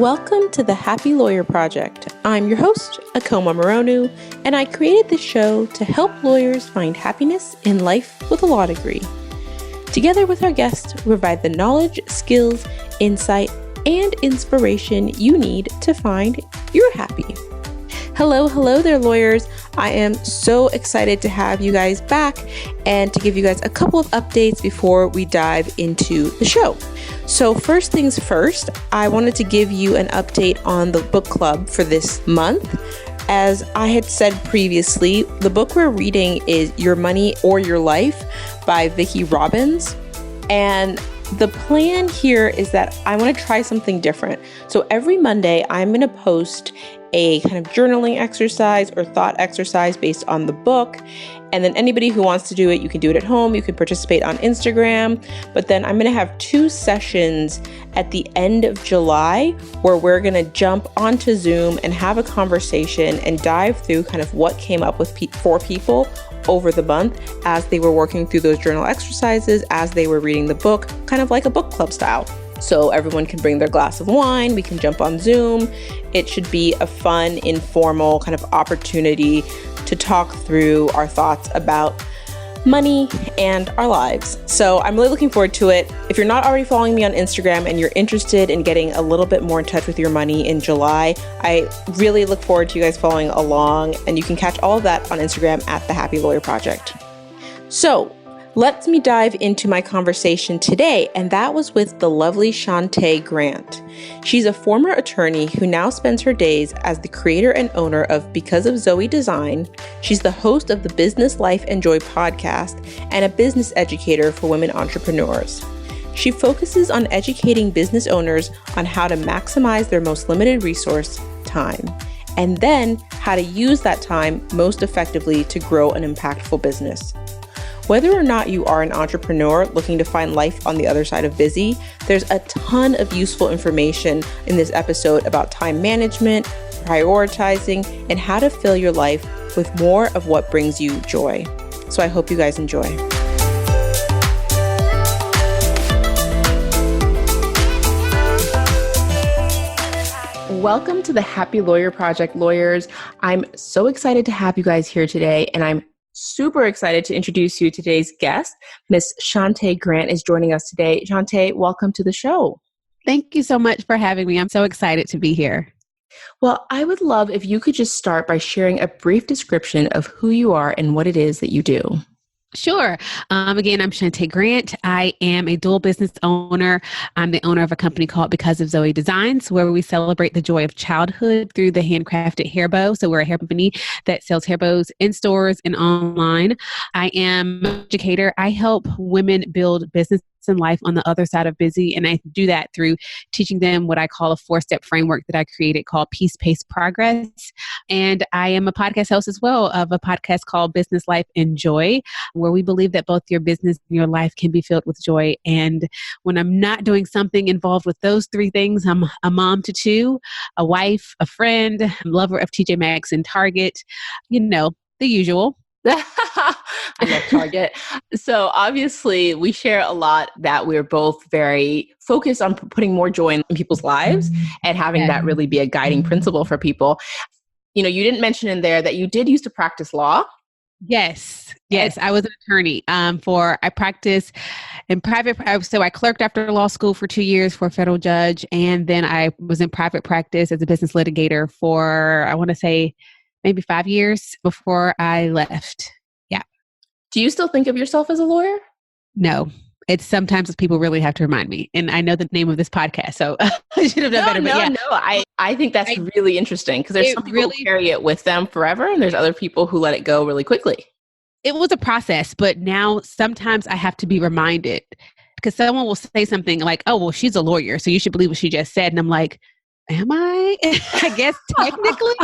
Welcome to the Happy Lawyer Project. I'm your host, Akoma Moronu, and I created this show to help lawyers find happiness in life with a law degree. Together with our guests, we provide the knowledge, skills, insight, and inspiration you need to find you're happy. Hello there, lawyers. I am so excited to have you guys back and to give you guys a couple of updates before we dive into the show. So first things first, I wanted to give you an update on the book club for this month. As I had said previously, the book we're reading is Your Money or Your Life by Vicki Robbins. And the plan here is that I want to try something different. So every Monday, I'm going to post a kind of journaling exercise or thought exercise based on the book. And then anybody who wants to do it, you can do it at home. You can participate on Instagram. But then I'm going to have 2 sessions at the end of July where we're going to jump onto Zoom and have a conversation and dive through kind of what came up with for people over the month as they were working through those journal exercises, as they were reading the book, kind of like a book club style. So everyone can bring their glass of wine, we can jump on Zoom. It should be a fun, informal kind of opportunity to talk through our thoughts about money and our lives. So I'm really looking forward to it. If you're not already following me on Instagram and you're interested in getting a little bit more in touch with your money in July, I really look forward to you guys following along, and you can catch all of that on Instagram at The Happy Lawyer Project. So let me dive into my conversation today, and that was with the lovely Shunta Grant. She's a former attorney who now spends her days as the creator and owner of Because of Zoe Designs. She's the host of the Business Life and Joy podcast and a business educator for women entrepreneurs. She focuses on educating business owners on how to maximize their most limited resource, time, and then how to use that time most effectively to grow an impactful business. Whether or not you are an entrepreneur looking to find life on the other side of busy, there's a ton of useful information in this episode about time management, prioritizing, and how to fill your life with more of what brings you joy. So I hope you guys enjoy. Welcome to the Happy Lawyer Project, lawyers. I'm so excited to have you guys here today, and I'm super excited to introduce you to today's guest. Miss Shunta Grant is joining us today. Shunta, welcome to the show. Thank you so much for having me. I'm so excited to be here. Well, I would love if you could just start by sharing a brief description of who you are and what it is that you do. Sure. Again, I'm Shunta Grant. I am a dual business owner. I'm the owner of a company called Because of Zoe Designs, where we celebrate the joy of childhood through the handcrafted hair bow. So we're a hair company that sells hair bows in stores and online. I am an educator. I help women build business in life on the other side of busy. And I do that through teaching them what I call a 4-step framework that I created called Peace, Pace, Progress. And I am a podcast host as well of a podcast called Business Life and Joy, where we believe that both your business and your life can be filled with joy. And when I'm not doing something involved with those 3 things, I'm a mom to 2, a wife, a friend, a lover of TJ Maxx and Target, the usual. I love Target. So obviously we share a lot that we're both very focused on putting more joy in people's lives and having that really be a guiding principle for people. You didn't mention in there that you did used to practice law. Yes. I was an attorney. I practiced in private. So I clerked after law school for 2 years for a federal judge. And then I was in private practice as a business litigator for, I want to say, maybe 5 years before I left. Yeah. Do you still think of yourself as a lawyer? No. It's sometimes people really have to remind me. And I know the name of this podcast, so I should have done better. No. I think that's really interesting because there's some people who carry it with them forever, and there's other people who let it go really quickly. It was a process, but now sometimes I have to be reminded because someone will say something like, oh, well, she's a lawyer, so you should believe what she just said. And I'm like, am I? I guess technically,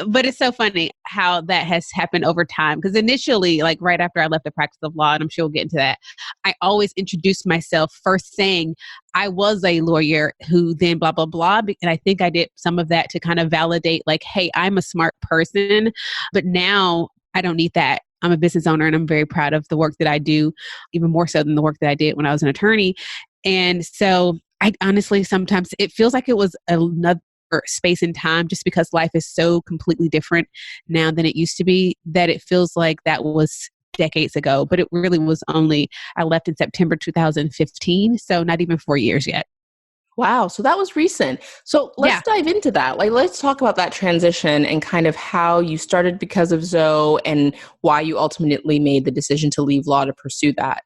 but it's so funny how that has happened over time. Because initially, like right after I left the practice of law, and I'm sure we'll get into that, I always introduced myself first saying I was a lawyer who then blah, blah, blah. And I think I did some of that to kind of validate like, hey, I'm a smart person. But now I don't need that. I'm a business owner and I'm very proud of the work that I do, even more so than the work that I did when I was an attorney. And so I honestly, sometimes it feels like it was another space and time just because life is so completely different now than it used to be that it feels like that was decades ago, but it really was only, I left in September 2015. So not even 4 years yet. Wow. So that was recent. So let's Yeah. dive into that. Like, let's talk about that transition and kind of how you started Because of Zoe and why you ultimately made the decision to leave law to pursue that.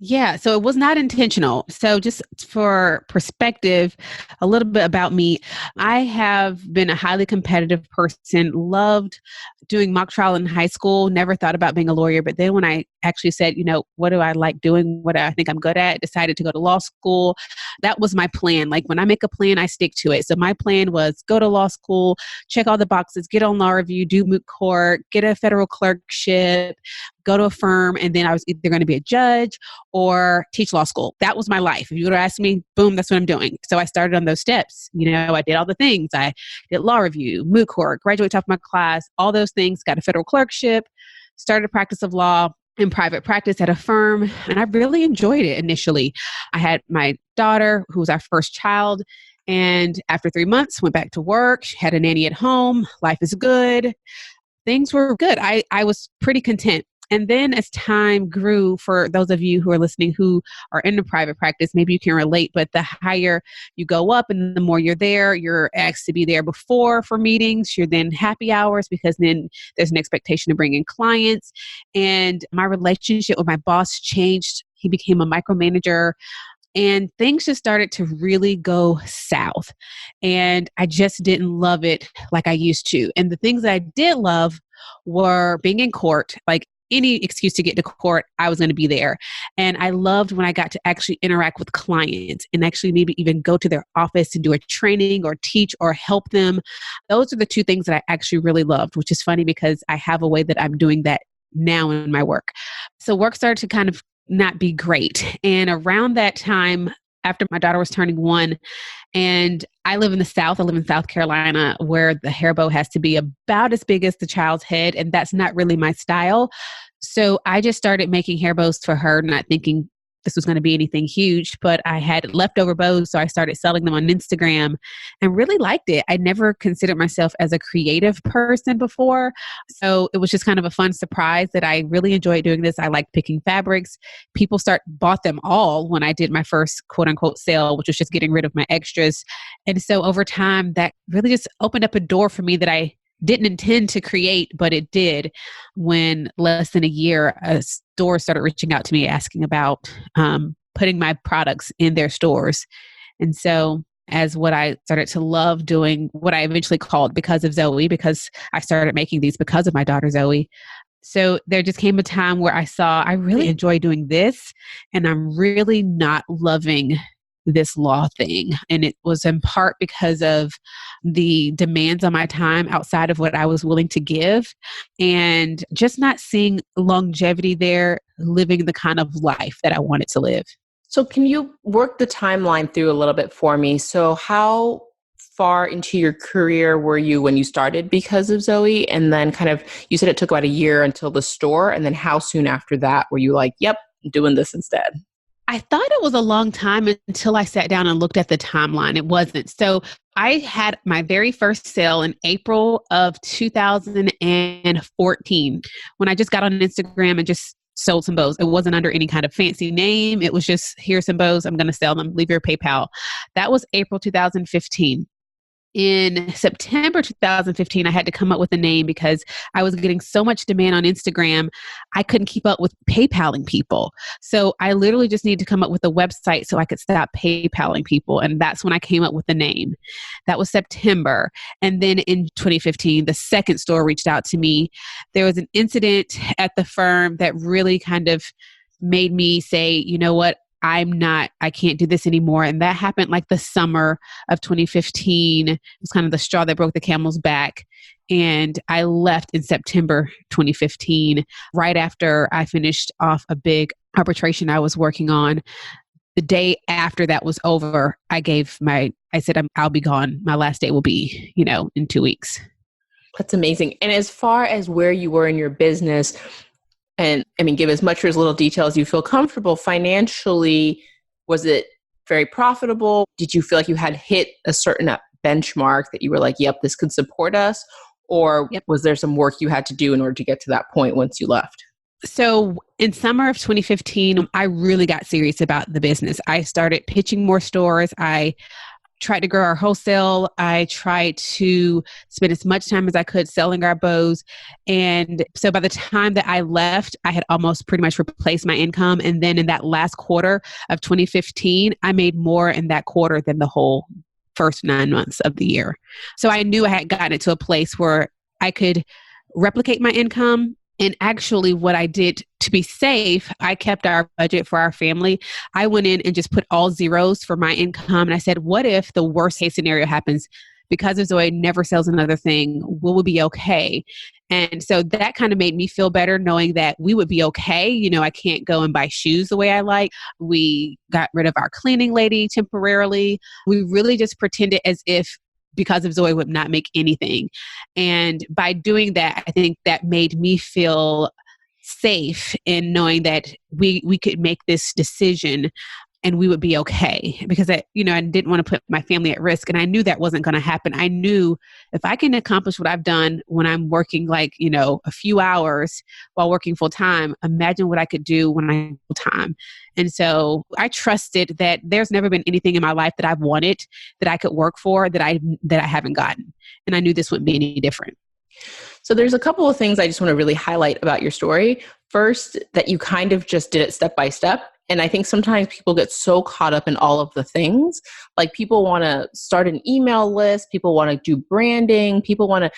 Yeah, so it was not intentional. So just for perspective, a little bit about me. I have been a highly competitive person, loved doing mock trial in high school, never thought about being a lawyer. But then when I actually said, what do I like doing? What do I think I'm good at? Decided to go to law school. That was my plan. Like when I make a plan, I stick to it. So my plan was go to law school, check all the boxes, get on law review, do moot court, get a federal clerkship, go to a firm, and then I was either going to be a judge or teach law school. That was my life. If you would have asked me, boom, that's what I'm doing. So I started on those steps. I did all the things. I did law review, moot court, graduate top of my class, all those things, got a federal clerkship, started a practice of law in private practice at a firm. And I really enjoyed it initially. I had my daughter, who was our first child. And after 3 months, went back to work, had a nanny at home. Life is good. Things were good. I was pretty content. And then as time grew, for those of you who are listening who are in the private practice, maybe you can relate, but the higher you go up and the more you're there, you're asked to be there before for meetings. You're then happy hours because then there's an expectation to bring in clients. And my relationship with my boss changed. He became a micromanager. And things just started to really go south. And I just didn't love it like I used to. And the things that I did love were being in court, like any excuse to get to court, I was going to be there. And I loved when I got to actually interact with clients and actually maybe even go to their office and do a training or teach or help them. Those are the two things that I actually really loved, which is funny because I have a way that I'm doing that now in my work. So work started to kind of not be great. And around that time, after my daughter was turning 1, and I live in the South, I live in South Carolina, where the hair bow has to be about as big as the child's head. And that's not really my style. So I just started making hair bows for her, not thinking this was going to be anything huge, but I had leftover bows. So I started selling them on Instagram and really liked it. I never considered myself as a creative person before. So it was just kind of a fun surprise that I really enjoyed doing this. I liked picking fabrics. People bought them all when I did my first quote unquote sale, which was just getting rid of my extras. And so over time, that really just opened up a door for me that I didn't intend to create, but it did when less than a year, a store started reaching out to me asking about putting my products in their stores. And so as what I started to love doing, what I eventually called Because of Zoe, because I started making these because of my daughter, Zoe. So there just came a time where I saw I really enjoy doing this and I'm really not loving this law thing. And it was in part because of the demands on my time outside of what I was willing to give and just not seeing longevity there, living the kind of life that I wanted to live. So can you work the timeline through a little bit for me? So how far into your career were you when you started Because of Zoe? And then kind of, you said it took about a year until the store. And then how soon after that were you like, yep, I'm doing this instead? I thought it was a long time until I sat down and looked at the timeline. It wasn't. So I had my very first sale in April of 2014 when I just got on Instagram and just sold some bows. It wasn't under any kind of fancy name. It was just, here's some bows. I'm going to sell them. Leave your PayPal. That was April 2015. In September 2015, I had to come up with a name because I was getting so much demand on Instagram. I couldn't keep up with PayPaling people. So I literally just needed to come up with a website so I could stop PayPaling people. And that's when I came up with the name. That was September. And then in 2015, the second store reached out to me. There was an incident at the firm that really kind of made me say, you know what? I can't do this anymore. And that happened like the summer of 2015. It was kind of the straw that broke the camel's back. And I left in September 2015, right after I finished off a big arbitration I was working on. The day after that was over, I said, I'll be gone. My last day will be, in 2 weeks. That's amazing. And as far as where you were in your business, and give as much or as little detail as you feel comfortable financially, was it very profitable? Did you feel like you had hit a certain benchmark that you were like, yep, this could support us? Or Yep. was there some work you had to do in order to get to that point once you left? So in summer of 2015, I really got serious about the business. I started pitching more stores. I tried to grow our wholesale. I tried to spend as much time as I could selling our bows. And so by the time that I left, I had almost pretty much replaced my income. And then in that last quarter of 2015, I made more in that quarter than the whole first 9 months of the year. So I knew I had gotten it to a place where I could replicate my income. And actually, what I did to be safe, I kept our budget for our family. I went in and just put all zeros for my income. And I said, what if the worst case scenario happens? Because if Zoe never sells another thing, will we be okay? And so that kind of made me feel better knowing that we would be okay. You know, I can't go and buy shoes the way I like. We got rid of our cleaning lady temporarily. We really just pretended as if Because of Zoe would not make anything. And by doing that, I think that made me feel safe in knowing that we could make this decision and we would be okay, because I didn't want to put my family at risk. And I knew that wasn't going to happen. I knew if I can accomplish what I've done when I'm working a few hours while working full time, imagine what I could do when I'm full time. And so I trusted that there's never been anything in my life that I've wanted that I could work for that I haven't gotten. And I knew this wouldn't be any different. So there's a couple of things I just want to really highlight about your story. First, that you kind of just did it step by step. And I think sometimes people get so caught up in all of the things. Like people want to start an email list, people want to do branding, people want to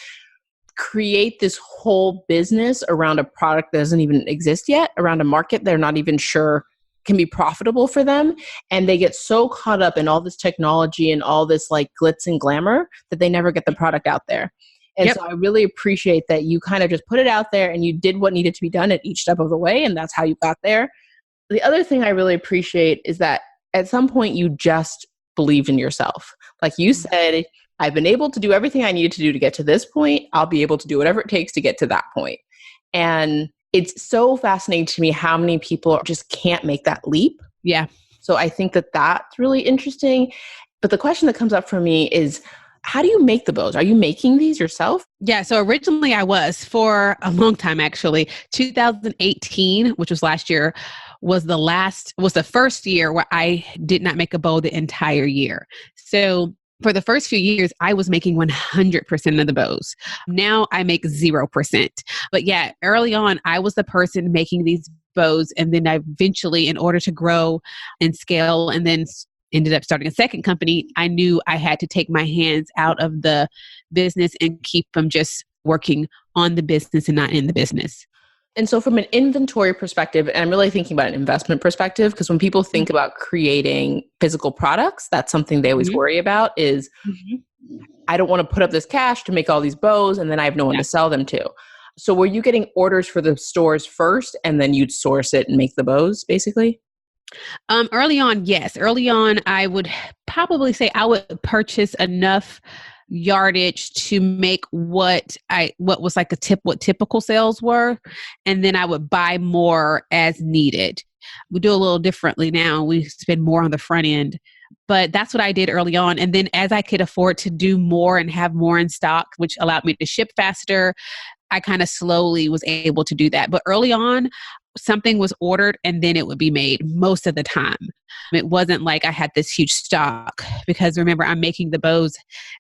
create this whole business around a product that doesn't even exist yet, around a market they're not even sure can be profitable for them. And they get so caught up in all this technology and all this like glitz and glamour that they never get the product out there. And Yep. so I really appreciate that you kind of just put it out there and you did what needed to be done at each step of the way. And that's how you got there. The other thing I really appreciate is that at some point you just believed in yourself. Like you said, I've been able to do everything I needed to do to get to this point. I'll be able to do whatever it takes to get to that point. And it's so fascinating to me how many people just can't make that leap. Yeah. So I think that that's really interesting. But the question that comes up for me is, how do you make the bows? Are you making these yourself? Yeah. So originally I was for a long time, actually. 2018, which was last year, was the first year where I did not make a bow the entire year. So for the first few years, I was making 100% of the bows. Now I make 0%. But yeah, early on, I was the person making these bows. And then I eventually, in order to grow and scale and then ended up starting a second company, I knew I had to take my hands out of the business and keep them just working on the business and not in the business. And so from an inventory perspective, and I'm really thinking about an investment perspective, because when people think about creating physical products, that's something they always worry about is, I don't want to put up this cash to make all these bows and then I have no one to sell them to. So were you getting orders for the stores first and then you'd source it and make the bows basically? Early on, yes. Early on, I would probably say I would purchase enough yardage to make what was like what typical sales were, and then I would buy more as needed. We do a little differently now. We spend more on the front end, but that's what I did early on. And then as I could afford to do more and have more in stock, which allowed me to ship faster, I kind of slowly was able to do that. But early on, something was ordered and then it would be made most of the time. It wasn't like I had this huge stock, because remember, I'm making the bows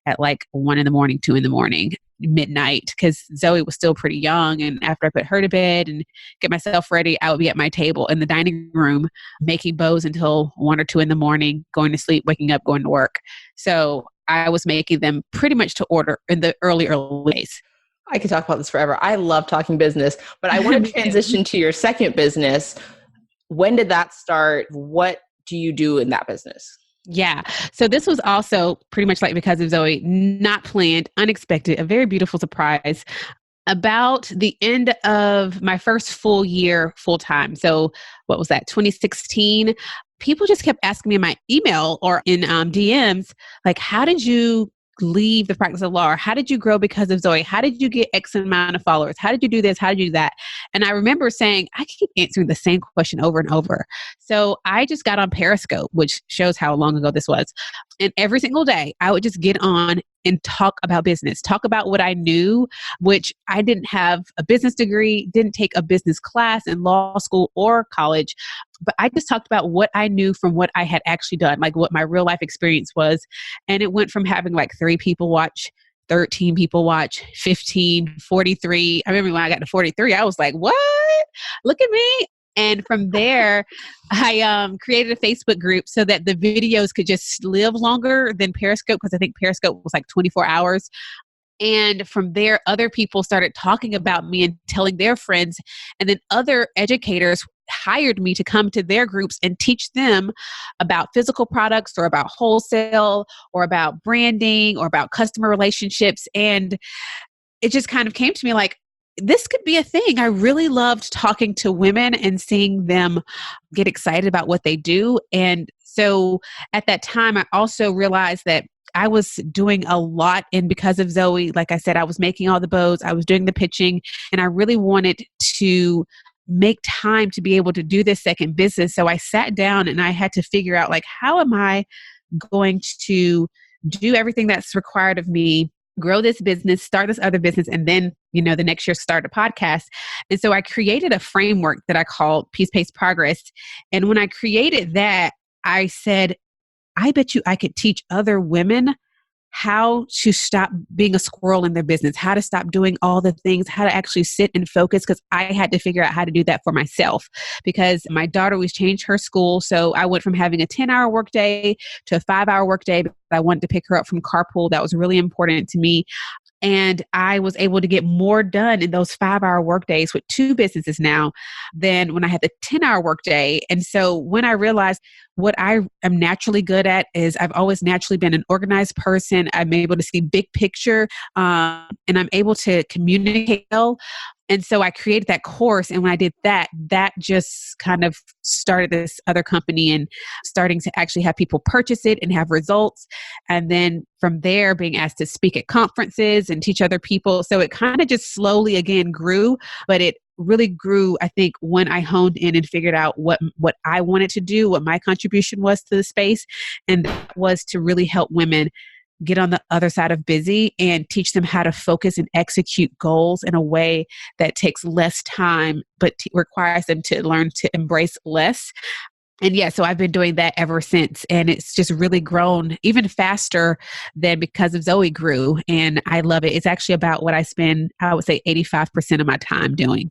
at like 1 a.m, 2 a.m, midnight, because Zoe was still pretty young. And after I put her to bed and get myself ready, I would be at my table in the dining room making bows until 1 or 2 a.m, going to sleep, waking up, going to work. So I was making them pretty much to order in the early days. I could talk about this forever. I love talking business, but I want to transition to your second business. When did that start? What do you do in that business? Yeah. So this was also pretty much like Because of Zoe, not planned, unexpected, a very beautiful surprise. About the end of my first full year, full time. So what was that? 2016. People just kept asking me in my email or in DMs, like, how did you leave the practice of law? Or how did you grow because of Zoe? How did you get X amount of followers? How did you do this? How did you do that? And I remember saying, I keep answering the same question over and over. So I just got on Periscope, which shows how long ago this was. And every single day I would just get on and talk about business, talk about what I knew, which I didn't have a business degree, didn't take a business class in law school or college, but I just talked about what I knew from what I had actually done, like what my real life experience was. And it went from having like 3 people watch, 13 people watch, 15, 43. I remember when I got to 43, I was like, what? Look at me. And from there, I created a Facebook group so that the videos could just live longer than Periscope, because I think Periscope was like 24 hours. And from there, other people started talking about me and telling their friends. And then other educators hired me to come to their groups and teach them about physical products or about wholesale or about branding or about customer relationships. And it just kind of came to me like, this could be a thing. I really loved talking to women and seeing them get excited about what they do. And so at that time, I also realized that I was doing a lot. And because of Zoe, like I said, I was making all the bows, I was doing the pitching, and I really wanted to make time to be able to do this second business. So I sat down and I had to figure out, like, how am I going to do everything that's required of me, grow this business, start this other business, and then, the next year start a podcast. And so I created a framework that I called Peace, Pace, Progress. And when I created that, I said, I bet you I could teach other women how to stop being a squirrel in their business, how to stop doing all the things, how to actually sit and focus, because I had to figure out how to do that for myself, because my daughter was changed her school. So I went from having a 10-hour workday to a 5-hour workday. I wanted to pick her up from carpool. That was really important to me. And I was able to get more done in those 5-hour workdays with 2 businesses now than when I had the 10-hour workday. And so when I realized what I am naturally good at is I've always naturally been an organized person. I'm able to see big picture, and I'm able to communicate well. And so I created that course. And when I did that, that just kind of started this other company and starting to actually have people purchase it and have results. And then from there, being asked to speak at conferences and teach other people. So it kind of just slowly again grew, but it really grew, I think, when I honed in and figured out what I wanted to do, what my contribution was to the space. And that was to really help women get on the other side of busy and teach them how to focus and execute goals in a way that takes less time, but requires them to learn to embrace less. And yeah, so I've been doing that ever since. And it's just really grown even faster than Because of Zoe grew. And I love it. It's actually about what I spend, I would say 85% of my time doing.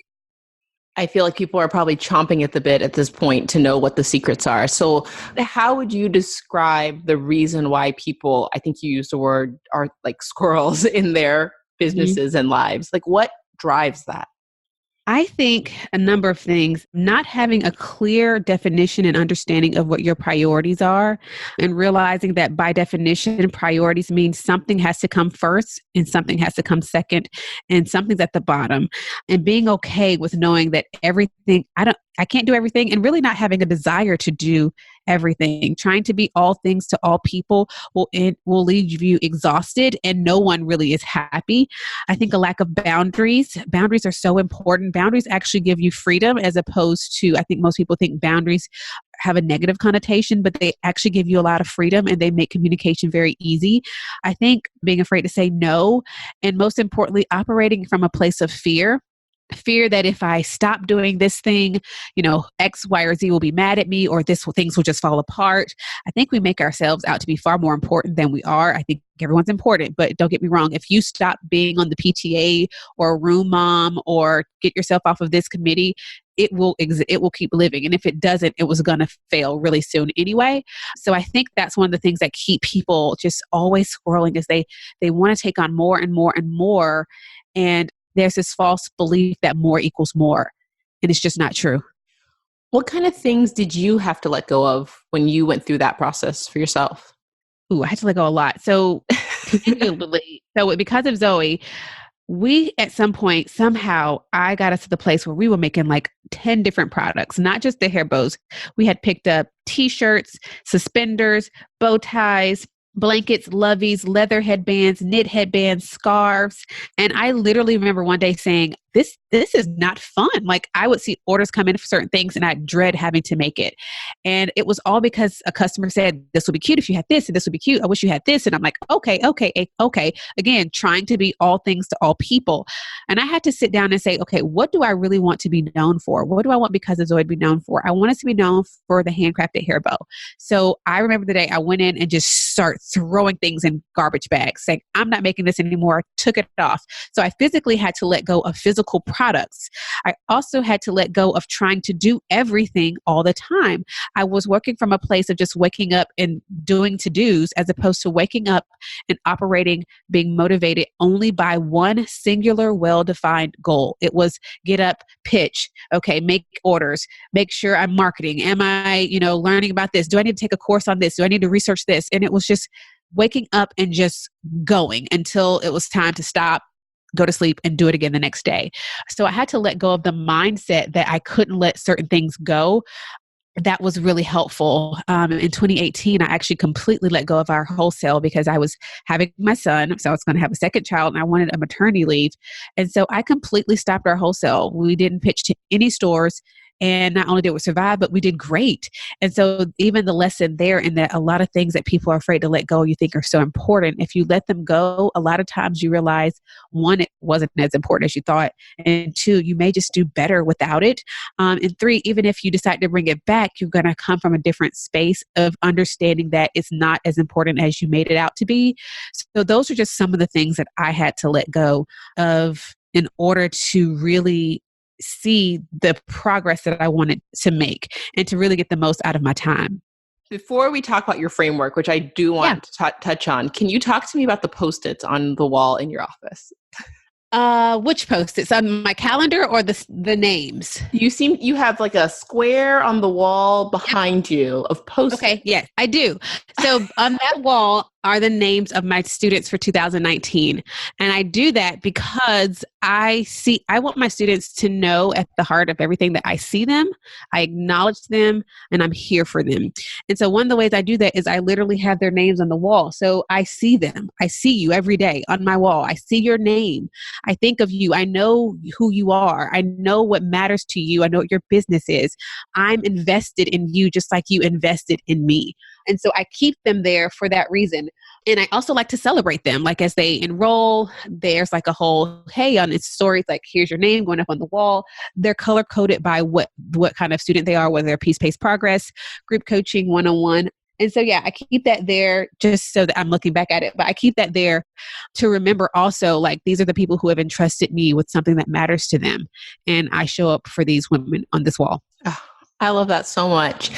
I feel like people are probably chomping at the bit at this point to know what the secrets are. So how would you describe the reason why people, I think you used the word, are like squirrels in their businesses and lives? Like, what drives that? I think a number of things. Not having a clear definition and understanding of what your priorities are, and realizing that by definition, priorities mean something has to come first and something has to come second and something's at the bottom. And being okay with knowing that everything, I can't do everything, and really not having a desire to do everything. Trying to be all things to all people will leave you exhausted, and no one really is happy. I think a lack of boundaries. Boundaries are so important. Boundaries actually give you freedom, as opposed to, I think most people think boundaries have a negative connotation, but they actually give you a lot of freedom and they make communication very easy. I think being afraid to say no, and most importantly, operating from a place of fear that if I stop doing this thing, X, Y, or Z will be mad at me, or things will just fall apart. I think we make ourselves out to be far more important than we are. I think everyone's important, but don't get me wrong. If you stop being on the PTA or a room mom or get yourself off of this committee, it will keep living. And if it doesn't, it was going to fail really soon anyway. So I think that's one of the things that keep people just always scrolling, is they want to take on more and more and more. And there's this false belief that more equals more. And it's just not true. What kind of things did you have to let go of when you went through that process for yourself? I had to let go a lot. So, Because of Zoe, we at some point, somehow, I got us to the place where we were making like 10 different products, not just the hair bows. We had picked up t-shirts, suspenders, bow ties, blankets, loveys, leather headbands, knit headbands, scarves. And I literally remember one day saying, this is not fun. Like I would see orders come in for certain things and I dread having to make it. And it was all because a customer said, this would be cute if you had this, and this would be cute. I wish you had this. And I'm like, okay. Again, trying to be all things to all people. And I had to sit down and say, okay, what do I really want to be known for? What do I want Because of Zoe to be known for? I want us to be known for the handcrafted hair bow. So I remember the day I went in and just start throwing things in garbage bags, saying, I'm not making this anymore. Took it off. So I physically had to let go of physical products. I also had to let go of trying to do everything all the time. I was working from a place of just waking up and doing to-dos as opposed to waking up and operating, being motivated only by one singular, well-defined goal. It was get up, pitch, okay, make orders, make sure I'm marketing. Am I, learning about this? Do I need to take a course on this? Do I need to research this? And it was just waking up and just going until it was time to stop, go to sleep, and do it again the next day. So I had to let go of the mindset that I couldn't let certain things go. That was really helpful. In 2018, I actually completely let go of our wholesale because I was having my son. So I was going to have a second child and I wanted a maternity leave. And so I completely stopped our wholesale. We didn't pitch to any stores. And not only did we survive, but we did great. And so even the lesson there in that a lot of things that people are afraid to let go, you think are so important. If you let them go, a lot of times you realize, one, it wasn't as important as you thought. And two, you may just do better without it. And three, even if you decide to bring it back, you're going to come from a different space of understanding that it's not as important as you made it out to be. So those are just some of the things that I had to let go of in order to really see the progress that I wanted to make and to really get the most out of my time. Before we talk about your framework, which I do want to touch on, can you talk to me about the Post-its on the wall in your office? Which Post-its? On my calendar or the names? You have like a square on the wall behind you of Post-its. Okay, yes, I do. So on that wall are the names of my students for 2019. And I do that because I want my students to know at the heart of everything that I see them, I acknowledge them, and I'm here for them. And so one of the ways I do that is I literally have their names on the wall. So I see them. I see you every day on my wall. I see your name. I think of you. I know who you are. I know what matters to you. I know what your business is. I'm invested in you just like you invested in me. And so I keep them there for that reason. And I also like to celebrate them. Like as they enroll, there's like a whole, hey, on its stories, like here's your name going up on the wall. They're color coded by what kind of student they are, whether they're piece-based progress, group coaching, one-on-one. And so, I keep that there just so that I'm looking back at it. But I keep that there to remember also, like, these are the people who have entrusted me with something that matters to them. And I show up for these women on this wall. Oh, I love that so much.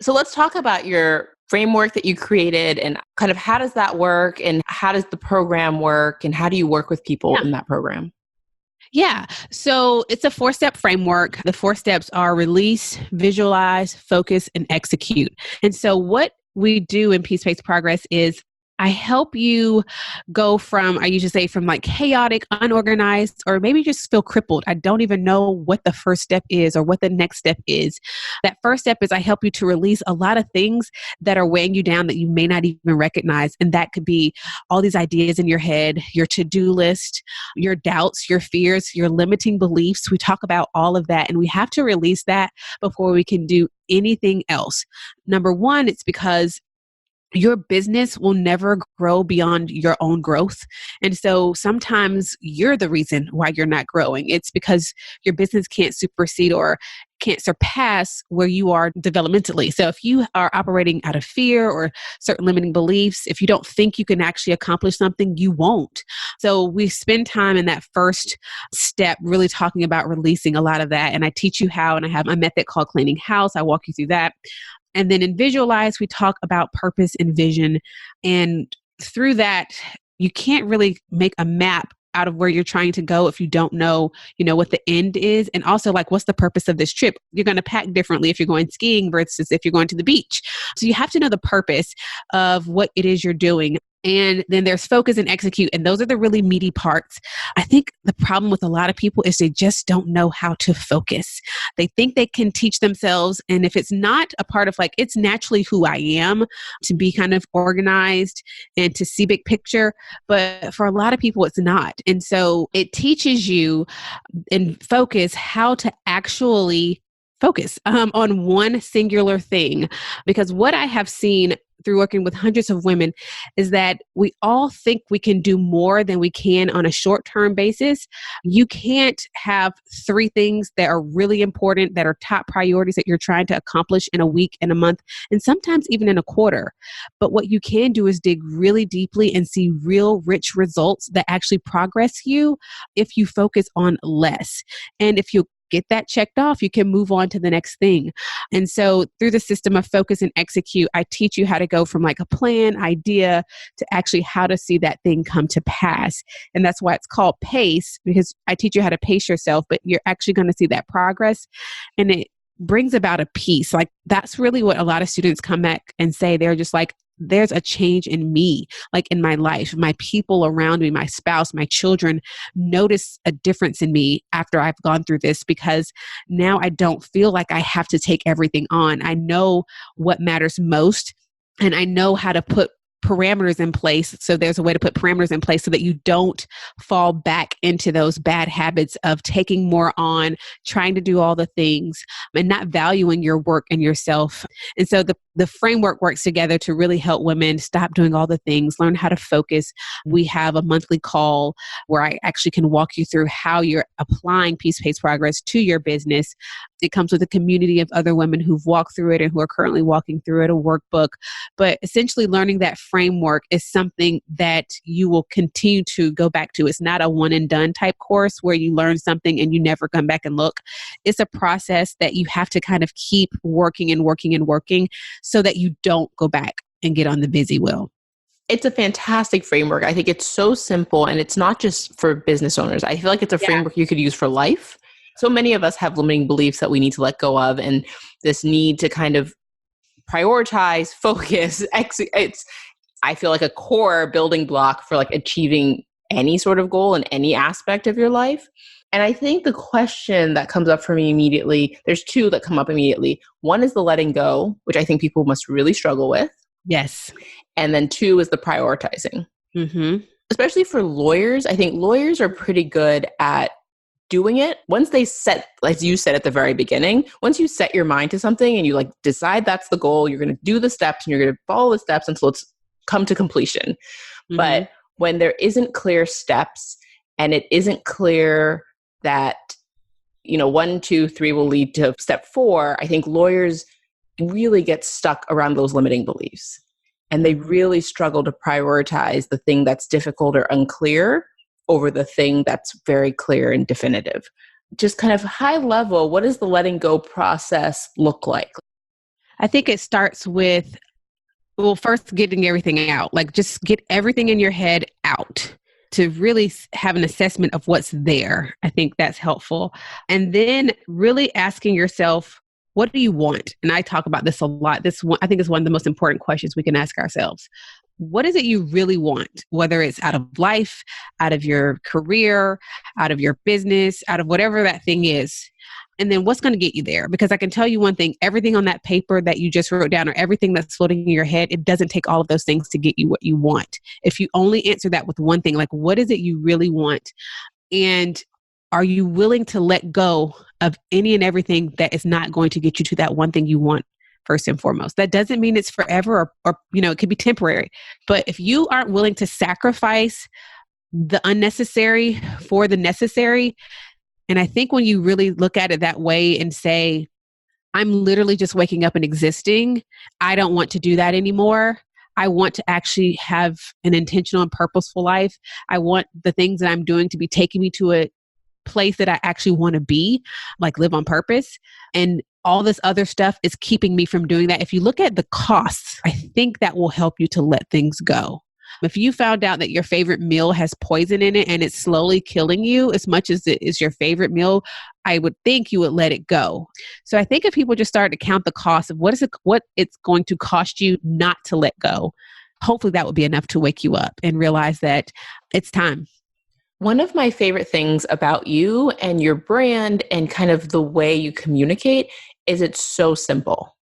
So let's talk about your framework that you created and kind of how does that work and how does the program work and how do you work with people in that program? Yeah. So it's a 4-step framework. The 4 steps are release, visualize, focus, and execute. And so what we do in Peace-Based Progress is I help you go from, I usually say from like chaotic, unorganized, or maybe just feel crippled. I don't even know what the first step is or what the next step is. That first step is I help you to release a lot of things that are weighing you down that you may not even recognize. And that could be all these ideas in your head, your to-do list, your doubts, your fears, your limiting beliefs. We talk about all of that and we have to release that before we can do anything else. Number one, it's because your business will never grow beyond your own growth. And so sometimes you're the reason why you're not growing. It's because your business can't supersede or can't surpass where you are developmentally. So if you are operating out of fear or certain limiting beliefs, if you don't think you can actually accomplish something, you won't. So we spend time in that first step really talking about releasing a lot of that. And I teach you how, and I have a method called cleaning house. I walk you through that. And then in visualize, we talk about purpose and vision. And through that, you can't really make a map out of where you're trying to go if you don't know, what the end is. And also like, what's the purpose of this trip? You're going to pack differently if you're going skiing versus if you're going to the beach. So you have to know the purpose of what it is you're doing. And then there's focus and execute. And those are the really meaty parts. I think the problem with a lot of people is they just don't know how to focus. They think they can teach themselves. And if it's not a part of like, it's naturally who I am to be kind of organized and to see big picture. But for a lot of people, it's not. And so it teaches you in focus how to actually focus on one singular thing. Because what I have seen through working with hundreds of women is that we all think we can do more than we can on a short-term basis. You can't have three things that are really important, that are top priorities that you're trying to accomplish in a week, in a month, and sometimes even in a quarter. But what you can do is dig really deeply and see real rich results that actually progress you if you focus on less. And if you get that checked off, you can move on to the next thing. And so through the system of focus and execute, I teach you how to go from like a plan, idea, to actually how to see that thing come to pass. And that's why it's called PACE, because I teach you how to pace yourself, but you're actually going to see that progress. And it brings about a peace. Like that's really what a lot of students come back and say. They're just like, there's a change in me, like in my life, my people around me, my spouse, my children notice a difference in me after I've gone through this, because now I don't feel like I have to take everything on. I know what matters most, and I know how to put parameters in place. So there's a way to put parameters in place so that you don't fall back into those bad habits of taking more on, trying to do all the things and not valuing your work and yourself. And so the framework works together to really help women stop doing all the things, learn how to focus. We have a monthly call where I actually can walk you through how you're applying Peace Pace Progress to your business. It comes with a community of other women who've walked through it and who are currently walking through it, a workbook. But essentially learning that framework is something that you will continue to go back to. It's not a one and done type course where you learn something and you never come back and look. It's a process that you have to kind of keep working and working and working so that you don't go back and get on the busy wheel. It's a fantastic framework. I think it's so simple, and it's not just for business owners. I feel like it's a framework you could use for life. So many of us have limiting beliefs that we need to let go of, and this need to kind of prioritize, focus. It's, I feel like, a core building block for like achieving any sort of goal in any aspect of your life. And I think the question that comes up for me immediately, there's two that come up immediately. One is the letting go, which I think people must really struggle with. Yes. And then two is the prioritizing. Mm-hmm. Especially for lawyers, I think lawyers are pretty good at doing it. Once they set, like you said at the very beginning, once you set your mind to something and you like decide that's the goal, you're going to do the steps and you're going to follow the steps until it's come to completion. Mm-hmm. But when there isn't clear steps and it isn't clear that, 1, 2, 3 will lead to step 4, I think lawyers really get stuck around those limiting beliefs. And they really struggle to prioritize the thing that's difficult or unclear over the thing that's very clear and definitive. Just kind of high level, what does the letting go process look like? I think it starts with, first getting everything out. Like just get everything in your head out to really have an assessment of what's there. I think that's helpful. And then really asking yourself, what do you want? And I talk about this a lot. This one, I think, is one of the most important questions we can ask ourselves. What is it you really want? Whether it's out of life, out of your career, out of your business, out of whatever that thing is. And then what's going to get you there? Because I can tell you one thing, everything on that paper that you just wrote down or everything that's floating in your head, it doesn't take all of those things to get you what you want. If you only answer that with one thing, like what is it you really want? And are you willing to let go of any and everything that is not going to get you to that one thing you want first and foremost? That doesn't mean it's forever or it could be temporary. But if you aren't willing to sacrifice the unnecessary for the necessary, and I think when you really look at it that way and say, I'm literally just waking up and existing, I don't want to do that anymore. I want to actually have an intentional and purposeful life. I want the things that I'm doing to be taking me to a place that I actually want to be, like live on purpose. And all this other stuff is keeping me from doing that. If you look at the costs, I think that will help you to let things go. If you found out that your favorite meal has poison in it and it's slowly killing you as much as it is your favorite meal, I would think you would let it go. So I think if people just start to count the cost of what it's going to cost you not to let go, hopefully that would be enough to wake you up and realize that it's time. One of my favorite things about you and your brand and kind of the way you communicate is it's so simple.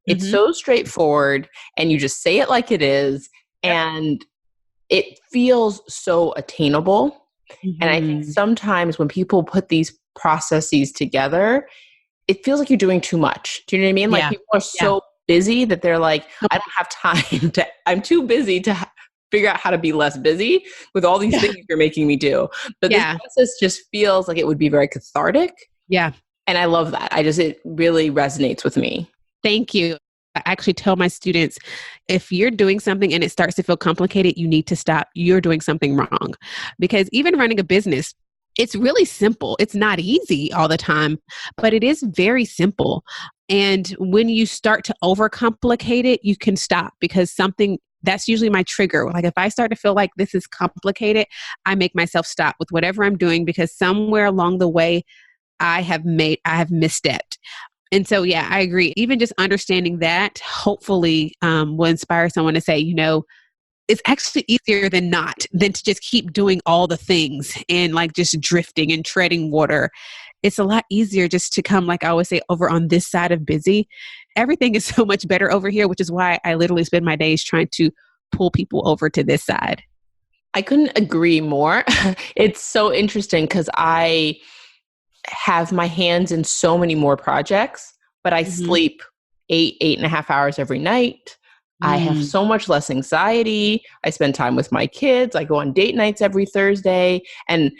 It's Mm-hmm. so straightforward and you just say it like it is Yep. and it feels so attainable. And I think Mm-hmm. sometimes when people put these processes together, it feels like you're doing too much. Do you know what I mean? Like Yeah. people are Yeah. so busy that they're like, I don't have time I'm too busy to figure out how to be less busy with all these things you're making me do. But this Yeah. process just feels like it would be very cathartic. Yeah. And I love that. It really resonates with me. Thank you. I actually tell my students, if you're doing something and it starts to feel complicated, you need to stop. You're doing something wrong. Because even running a business, it's really simple. It's not easy all the time, but it is very simple. And when you start to overcomplicate it, you can stop because that's usually my trigger. Like if I start to feel like this is complicated, I make myself stop with whatever I'm doing because somewhere along the way, I have misstepped. And so, yeah, I agree. Even just understanding that hopefully will inspire someone to say, it's actually easier than to just keep doing all the things and like just drifting and treading water. It's a lot easier just to come, like I always say, over on this side of busy. Everything is so much better over here, which is why I literally spend my days trying to pull people over to this side. I couldn't agree more. It's so interesting because I have my hands in so many more projects, but I Mm-hmm. sleep 8.5 hours every night. I have Mm. so much less anxiety. I spend time with my kids. I go on date nights every Thursday. And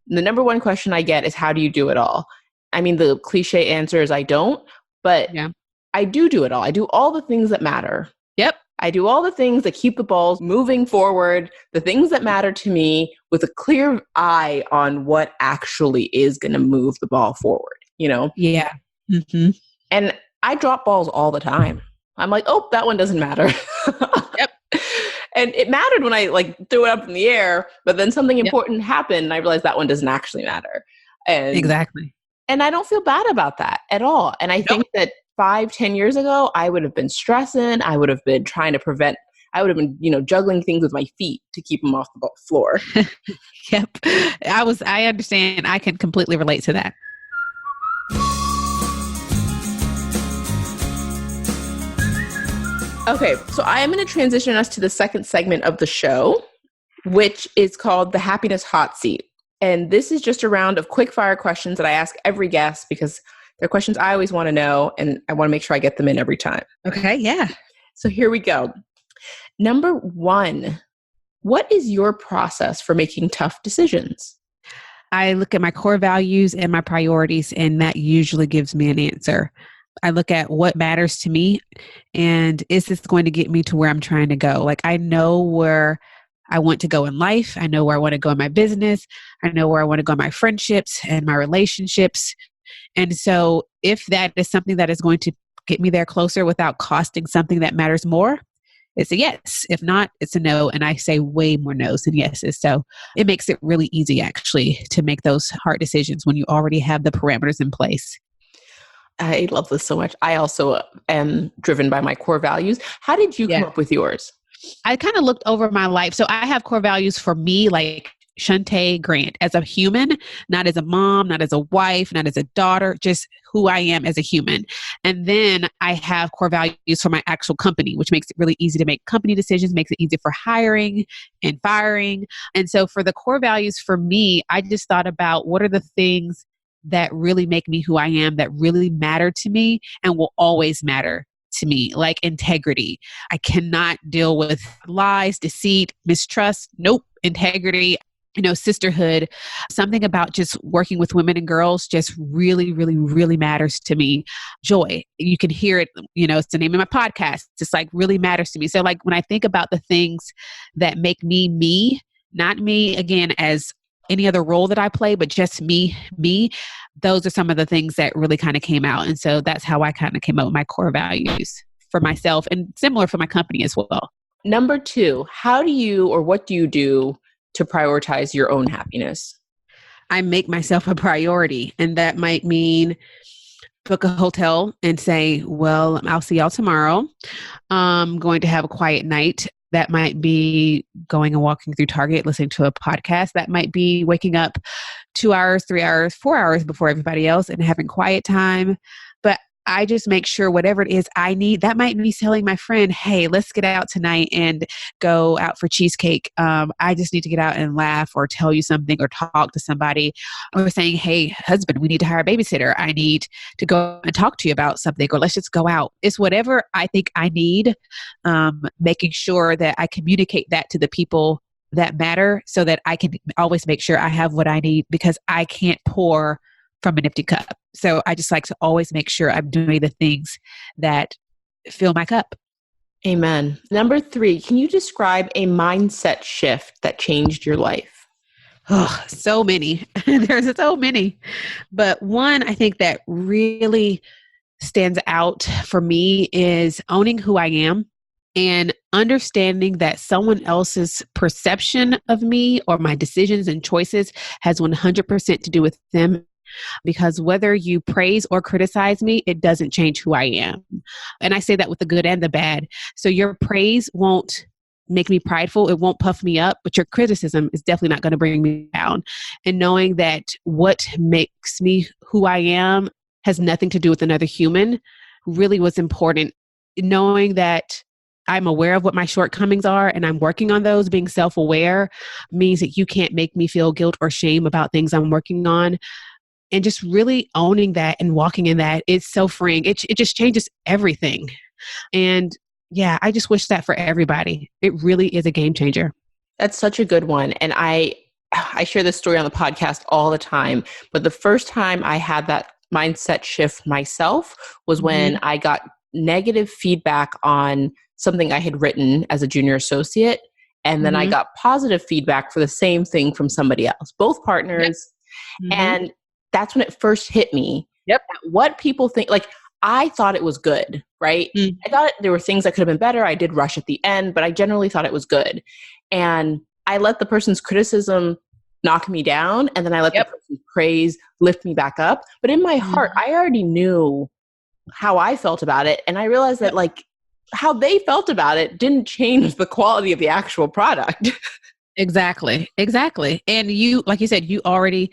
the number one question I get is, how do you do it all? I mean, the cliche answer is I don't, but Yeah. I do it all. I do all the things that matter. Yep. I do all the things that keep the balls moving forward, the things that matter to me with a clear eye on what actually is going to move the ball forward, Yeah. Mm-hmm. And I drop balls all the time. I'm like, oh, that one doesn't matter. Yep. And it mattered when I threw it up in the air, but then something Yep. important happened and I realized that one doesn't actually matter. Exactly. And I don't feel bad about that at all. And I think that 5-10 years ago, I would have been stressing. I would have been I would have been, juggling things with my feet to keep them off the floor. Yep. I understand. I can completely relate to that. Okay, so I am going to transition us to the second segment of the show, which is called the Happiness Hot Seat. And this is just a round of quick fire questions that I ask every guest because they're questions I always want to know and I want to make sure I get them in every time. Okay, yeah. So here we go. Number 1, what is your process for making tough decisions? I look at my core values and my priorities, and that usually gives me an answer. I look at what matters to me and is this going to get me to where I'm trying to go? Like I know where I want to go in life. I know where I want to go in my business. I know where I want to go in my friendships and my relationships. And so if that is something that is going to get me there closer without costing something that matters more, it's a yes. If not, it's a no. And I say way more no's than yeses. So it makes it really easy actually to make those hard decisions when you already have the parameters in place. I love this so much. I also am driven by my core values. How did you come up with yours? I kind of looked over my life. So I have core values for me, like Shunta Grant, as a human, not as a mom, not as a wife, not as a daughter, just who I am as a human. And then I have core values for my actual company, which makes it really easy to make company decisions, makes it easy for hiring and firing. And so for the core values for me, I just thought about what are the things that really make me who I am, that really matter to me and will always matter to me, like integrity. I cannot deal with lies, deceit, mistrust. Nope. Integrity, sisterhood, something about just working with women and girls just really, really, really matters to me. Joy. You can hear it, it's the name of my podcast. It's like really matters to me. So like when I think about the things that make me, not me again as any other role that I play, but just me, those are some of the things that really kind of came out. And so that's how I kind of came up with my core values for myself and similar for my company as well. Number 2, what do you do to prioritize your own happiness? I make myself a priority. And that might mean book a hotel and say, well, I'll see y'all tomorrow. I'm going to have a quiet night. That might be going and walking through Target, listening to a podcast. That might be waking up 2 hours, 3 hours, 4 hours before everybody else and having quiet time. But I just make sure whatever it is I need, that might be telling my friend, hey, let's get out tonight and go out for cheesecake. I just need to get out and laugh or tell you something or talk to somebody, or saying, hey, husband, we need to hire a babysitter. I need to go and talk to you about something, or let's just go out. It's whatever I think I need, making sure that I communicate that to the people that matter so that I can always make sure I have what I need, because I can't pour from an empty cup. So I just like to always make sure I'm doing the things that fill my cup. Amen. Number 3, can you describe a mindset shift that changed your life? Oh, so many. There's so many. But one I think that really stands out for me is owning who I am and understanding that someone else's perception of me or my decisions and choices has 100% to do with them. Because whether you praise or criticize me, it doesn't change who I am. And I say that with the good and the bad. So your praise won't make me prideful. It won't puff me up, but your criticism is definitely not going to bring me down. And knowing that what makes me who I am has nothing to do with another human really was important. Knowing that I'm aware of what my shortcomings are and I'm working on those, being self-aware means that you can't make me feel guilt or shame about things I'm working on. And just really owning that and walking in that, it's so freeing. It just changes everything. And yeah, I just wish that for everybody. It really is a game changer. That's such a good one. And I share this story on the podcast all the time. But the first time I had that mindset shift myself was when I got negative feedback on something I had written as a junior associate. And then I got positive feedback for the same thing from somebody else, both partners. And that's when it first hit me. What people think, like, I thought it was good, right? I thought there were things that could have been better. I did rush at the end, but I generally thought it was good. And I let the person's criticism knock me down. And then I let the person's praise lift me back up. But in my heart, I already knew how I felt about it. And I realized that like how they felt about it didn't change the quality of the actual product. Exactly. And you, like you said, you already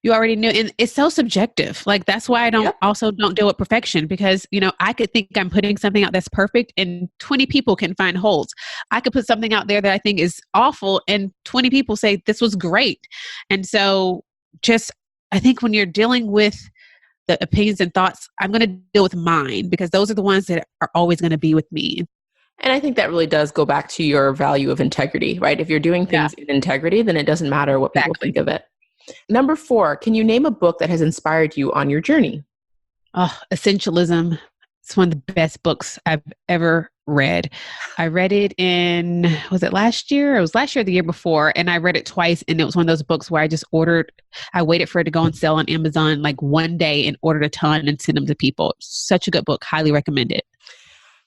knew, and it's so subjective. Like, that's why I don't deal with perfection, because, I could think I'm putting something out that's perfect and 20 people can find holes. I could put something out there that I think is awful and 20 people say this was great. And so I think when you're dealing with the opinions and thoughts, I'm going to deal with mine, because those are the ones that are always going to be with me. And I think that really does go back to your value of integrity, right? If you're doing things in integrity, then it doesn't matter what people think of it. Number 4, can you name a book that has inspired you on your journey? Oh, Essentialism. It's one of the best books I've ever read. I read it was it last year? It was last year or the year before. And I read it twice. And it was one of those books where I waited for it to go on sale on Amazon like one day and ordered a ton and sent them to people. Such a good book. Highly recommend it.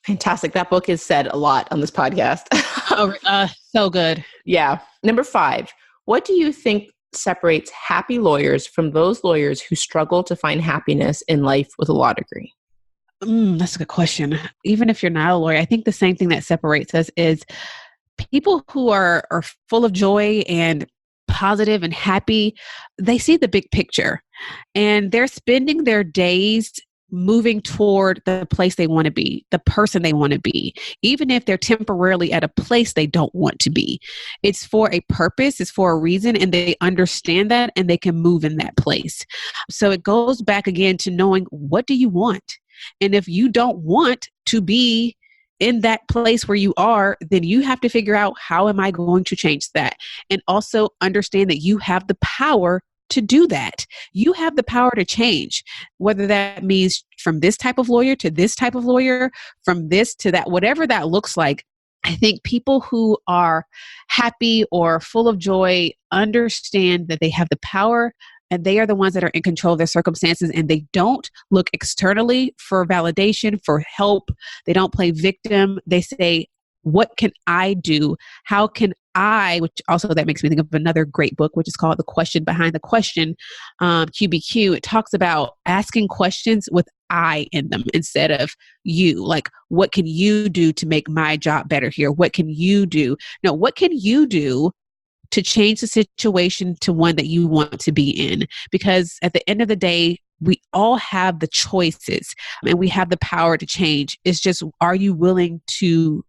Fantastic. That book is said a lot on this podcast. So good. Yeah. Number 5, what do you think separates happy lawyers from those lawyers who struggle to find happiness in life with a law degree? That's a good question. Even if you're not a lawyer, I think the same thing that separates us is people who are full of joy and positive and happy. They see the big picture and they're spending their days moving toward the place they want to be, the person they want to be, even if they're temporarily at a place they don't want to be. It's for a purpose, it's for a reason, and they understand that and they can move in that place. So it goes back again to knowing, what do you want? And if you don't want to be in that place where you are, then you have to figure out, how am I going to change that? And also understand that you have the power to do that. You have the power to change, whether that means from this type of lawyer to this type of lawyer, from this to that, whatever that looks like. I think people who are happy or full of joy understand that they have the power and they are the ones that are in control of their circumstances, and they don't look externally for validation, for help. They don't play victim. They say, what can I do? How can which also that makes me think of another great book, which is called The Question Behind the Question, QBQ. It talks about asking questions with I in them instead of you. Like, what can you do to make my job better here? What can you do? No, what can you do to change the situation to one that you want to be in? Because at the end of the day, we all have the choices and we have the power to change. It's just, are you willing to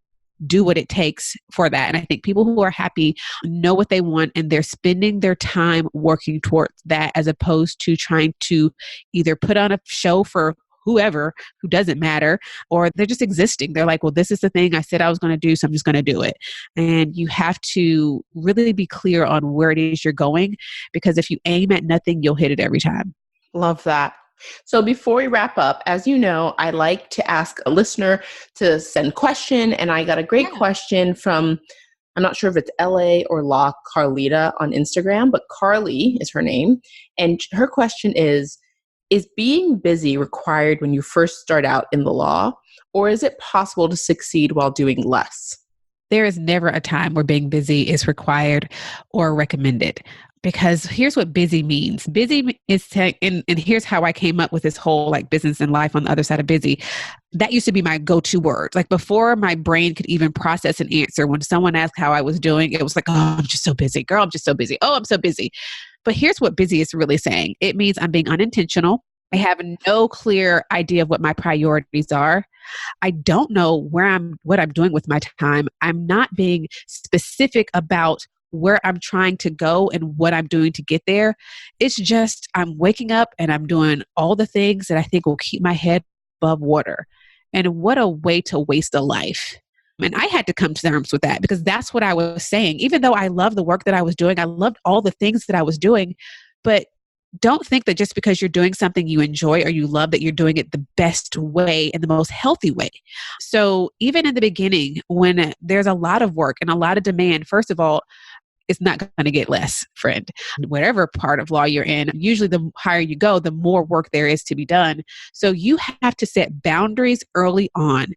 do what it takes for that? And I think people who are happy know what they want and they're spending their time working towards that, as opposed to trying to either put on a show for whoever who doesn't matter, or they're just existing. They're like, well, this is the thing I said I was going to do, so I'm just going to do it. And you have to really be clear on where it is you're going, because if you aim at nothing, you'll hit it every time. Love that. So before we wrap up, as you know, I like to ask a listener to send question, and I got a great question from, I'm not sure if it's LA or La Carlita on Instagram, but Carly is her name. And her question is being busy required when you first start out in the law, or is it possible to succeed while doing less? There is never a time where being busy is required or recommended. Because here's what busy means. Busy is, and here's how I came up with this whole like business and life on the other side of busy. That used to be my go-to word. Like before my brain could even process an answer, when someone asked how I was doing, it was like, oh, I'm just so busy. Girl, I'm just so busy. Oh, I'm so busy. But here's what busy is really saying. It means I'm being unintentional. I have no clear idea of what my priorities are. I don't know what I'm doing with my time. I'm not being specific about where I'm trying to go and what I'm doing to get there. It's just, I'm waking up and I'm doing all the things that I think will keep my head above water. And what a way to waste a life. And I had to come to terms with that, because that's what I was saying. Even though I loved the work that I was doing, I loved all the things that I was doing, but don't think that just because you're doing something you enjoy or you love, that you're doing it the best way and the most healthy way. So even in the beginning, when there's a lot of work and a lot of demand, first of all, it's not going to get less, friend. Whatever part of law you're in, usually the higher you go, the more work there is to be done. So you have to set boundaries early on.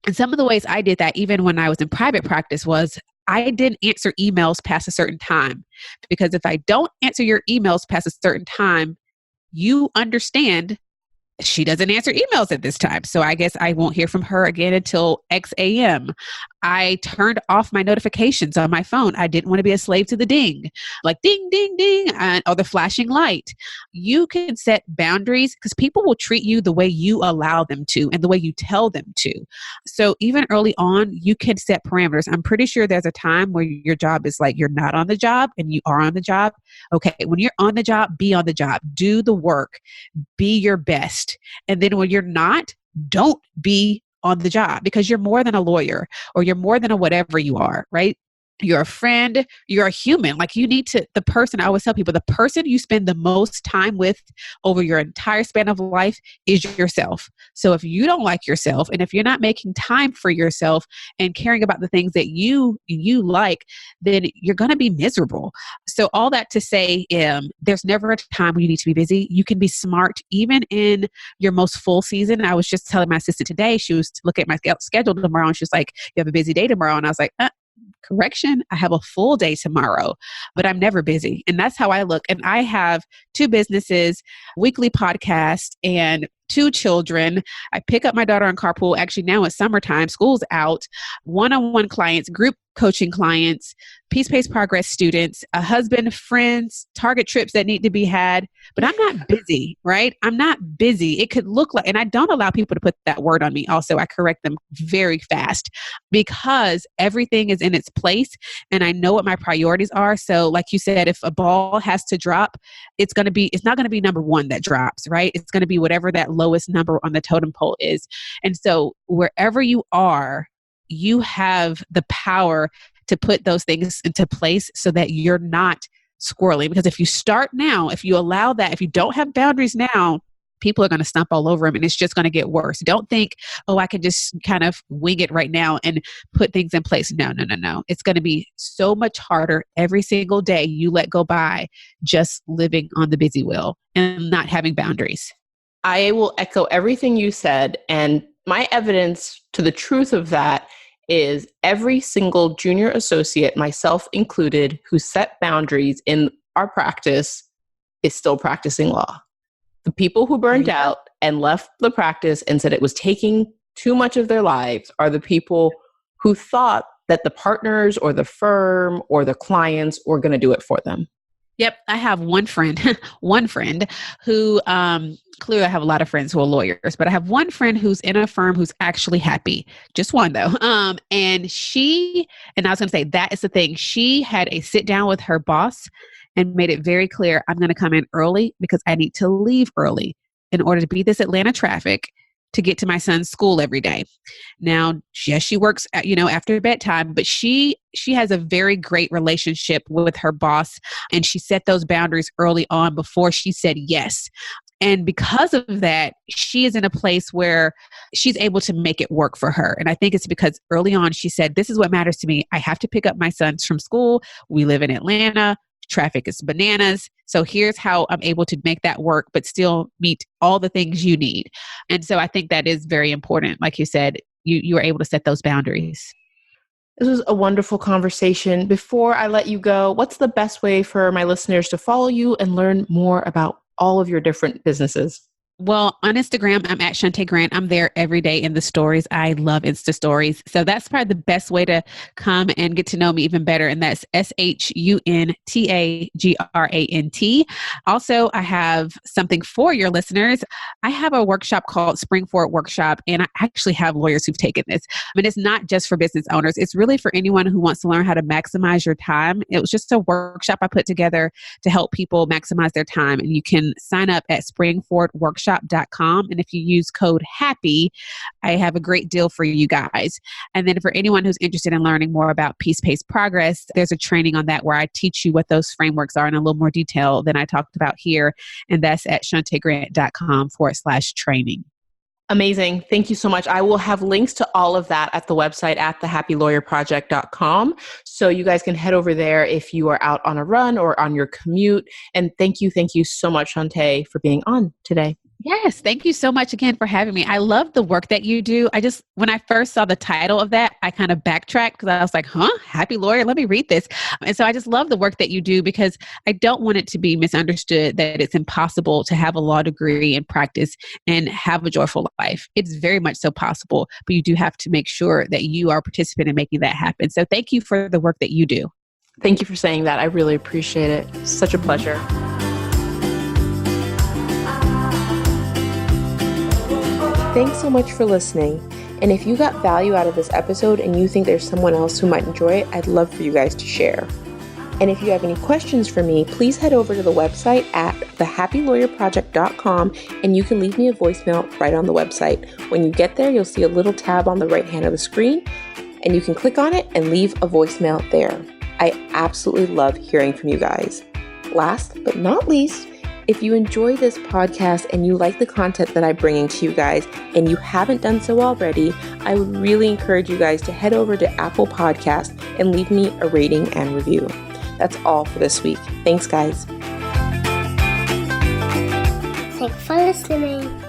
And some of the ways I did that, even when I was in private practice, was I didn't answer emails past a certain time. Because if I don't answer your emails past a certain time, you understand she doesn't answer emails at this time. So I guess I won't hear from her again until X a.m. I turned off my notifications on my phone. I didn't want to be a slave to the ding, like ding, ding, ding, or the flashing light. You can set boundaries because people will treat you the way you allow them to and the way you tell them to. So even early on, you can set parameters. I'm pretty sure there's a time where your job is like, you're not on the job and you are on the job. Okay, when you're on the job, be on the job. Do the work. Be your best. And then when you're not, don't be on the job, because you're more than a lawyer or you're more than a whatever you are, right? You're a friend, you're a human. Like you need to, the person, I always tell people, the person you spend the most time with over your entire span of life is yourself. So if you don't like yourself, and if you're not making time for yourself and caring about the things that you like, then you're going to be miserable. So all that to say, there's never a time when you need to be busy. You can be smart even in your most full season. I was just telling my assistant today, she was to look at my schedule tomorrow and she's like, you have a busy day tomorrow. And I was like, correction, I have a full day tomorrow, but I'm never busy. And that's how I look. And I have 2 businesses, weekly podcast, and 2 children. I pick up my daughter in carpool. Actually, now it's summertime, school's out, one-on-one clients, group coaching clients, peace-paced progress students, a husband, friends, target trips that need to be had. But I'm not busy, right? I'm not busy. It could look like, and I don't allow people to put that word on me. Also, I correct them very fast because everything is in its place and I know what my priorities are. So like you said, if a ball has to drop, it's not going to be number 1 that drops, right? It's going to be whatever that lowest number on the totem pole is. And so wherever you are, you have the power to put those things into place so that you're not squirreling. Because if you start now, if you allow that, if you don't have boundaries now, people are going to stomp all over them and it's just going to get worse. Don't think, oh, I can just kind of wing it right now and put things in place. No. It's going to be so much harder every single day you let go by just living on the busy wheel and not having boundaries. I will echo everything you said. And my evidence to the truth of that is every single junior associate, myself included, who set boundaries in our practice is still practicing law. The people who burned out and left the practice and said it was taking too much of their lives are the people who thought that the partners or the firm or the clients were going to do it for them. Yep. I have one friend who, clearly I have a lot of friends who are lawyers, but I have one friend who's in a firm who's actually happy. Just one though. And I was going to say, that is the thing. She had a sit down with her boss and made it very clear, I'm going to come in early because I need to leave early in order to beat this Atlanta traffic to get to my son's school every day. Now, yes, she works, after bedtime, but she has a very great relationship with her boss, and she set those boundaries early on before she said yes. And because of that, she is in a place where she's able to make it work for her. And I think it's because early on she said, this is what matters to me. I have to pick up my sons from school. We live in Atlanta. Traffic is bananas. So here's how I'm able to make that work, but still meet all the things you need. And so I think that is very important. Like you said, you are able to set those boundaries. This was a wonderful conversation. Before I let you go, what's the best way for my listeners to follow you and learn more about all of your different businesses? Well, on Instagram, I'm at Shunta Grant. I'm there every day in the stories. I love Insta stories. So that's probably the best way to come and get to know me even better. And that's SHUNTAGRANT. Also, I have something for your listeners. I have a workshop called Spring Forward Workshop, and I actually have lawyers who've taken this. I mean, it's not just for business owners. It's really for anyone who wants to learn how to maximize your time. It was just a workshop I put together to help people maximize their time. And you can sign up at springforwardworkshop.com. And if you use code HAPPY, I have a great deal for you guys. And then for anyone who's interested in learning more about peace-paced progress, there's a training on that where I teach you what those frameworks are in a little more detail than I talked about here. And that's at shuntagrant.com/training. Amazing. Thank you so much. I will have links to all of that at the website at thehappylawyerproject.com. So you guys can head over there if you are out on a run or on your commute. And thank you so much, Shunta, for being on today. Yes. Thank you so much again for having me. I love the work that you do. When I first saw the title of that, I kind of backtracked because I was like, happy lawyer, let me read this. And so I just love the work that you do because I don't want it to be misunderstood that it's impossible to have a law degree and practice and have a joyful life. It's very much so possible, but you do have to make sure that you are a participant in making that happen. So thank you for the work that you do. Thank you for saying that. I really appreciate it. Such a pleasure. Thanks so much for listening. And if you got value out of this episode and you think there's someone else who might enjoy it, I'd love for you guys to share. And if you have any questions for me, please head over to the website at thehappylawyerproject.com and you can leave me a voicemail right on the website. When you get there, you'll see a little tab on the right hand of the screen and you can click on it and leave a voicemail there. I absolutely love hearing from you guys. Last but not least, if you enjoy this podcast and you like the content that I'm bringing to you guys and you haven't done so already, I would really encourage you guys to head over to Apple Podcasts and leave me a rating and review. That's all for this week. Thanks, guys. Thanks for listening.